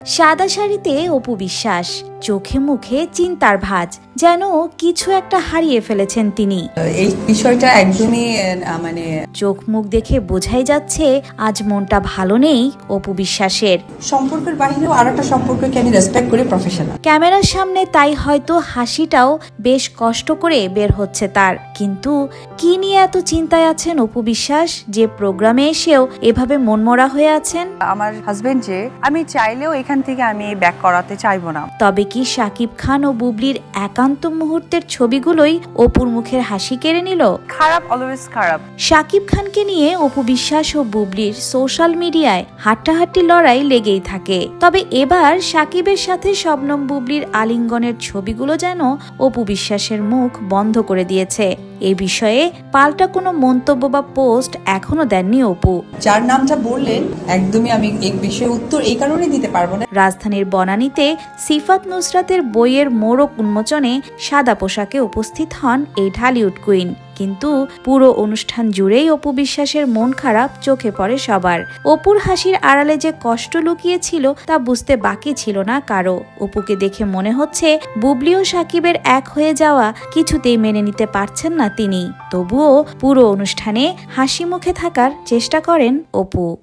সাদা শাড়িতে অপু বিশ্বাস, চোখে মুখে চিন্তার ভাঁজ, যেন কিছু একটা হারিয়ে ফেলেছেন তিনি। এই বিষয়টা একদমই চোখ মুখ দেখে বোঝাই যাচ্ছে আজ মনটা ভালো নেই অপু বিশ্বাসের। সম্পর্কের বাহিরেও আরেকটা সম্পর্ককে আমি রেসপেক্ট করি, প্রফেশনাল। ক্যামেরার সামনে তাই হয়তো হাসিটাও বেশ কষ্ট করে বের হচ্ছে তার। কিন্তু কি নিয়ে এত চিন্তায় আছেন অপু বিশ্বাস যে প্রোগ্রামে এসেও এভাবে মনমরা হয়ে আছেন? আমার হাজবেন্ড যে আমি চাইলেও এখান থেকে আমি ব্যাক করাতে চাইবো না। তবে কি শাকিব খান ও বুবলির একান্ত মুহূর্তের ছবিগুলোই অপুর মুখের হাসি কেড়ে নিল? খারাপ, অলওয়েজ খারাপ। শাকিব খানকে নিয়ে অপু বিশ্বাস ও বুবলির সোশ্যাল মিডিয়ায় হাড্ডাহাড্ডি লড়াই লেগেই থাকে। তবে এবার শাকিবের সাথে শবনম বুবলির আলিঙ্গনের ছবিগুলো যেন অপু বিশ্বাসের মুখ বন্ধ করে দিয়েছে। এ বিষয়ে পাল্টা কোনো মন্তব্য বা পোস্ট এখনো দেননি অপু। যার নামটা বললেন একদমই আমি এই বিষয়ে উত্তর এই কারণে দিতে পারবো না। রাজধানীর বনানীতে সিফাত নুসরাতের বইয়ের মোড়ক উন্মোচনে সাদা পোশাকে উপস্থিত হন এই ঢালিউড কুইন। কিন্তু পুরো অনুষ্ঠান জুড়েই অপু বিশ্বাসের মন খারাপ চোখে পড়ে সবার। অপুর হাসির আড়ালে যে কষ্ট লুকিয়েছিল তা বুঝতে বাকি ছিল না কারো। অপুকে দেখে মনে হচ্ছে বুবলি ও শাকিবের এক হয়ে যাওয়া কিছুতেই মেনে নিতে পারছেন না তিনি। তবুও পুরো অনুষ্ঠানে হাসি মুখে থাকার চেষ্টা করেন অপু।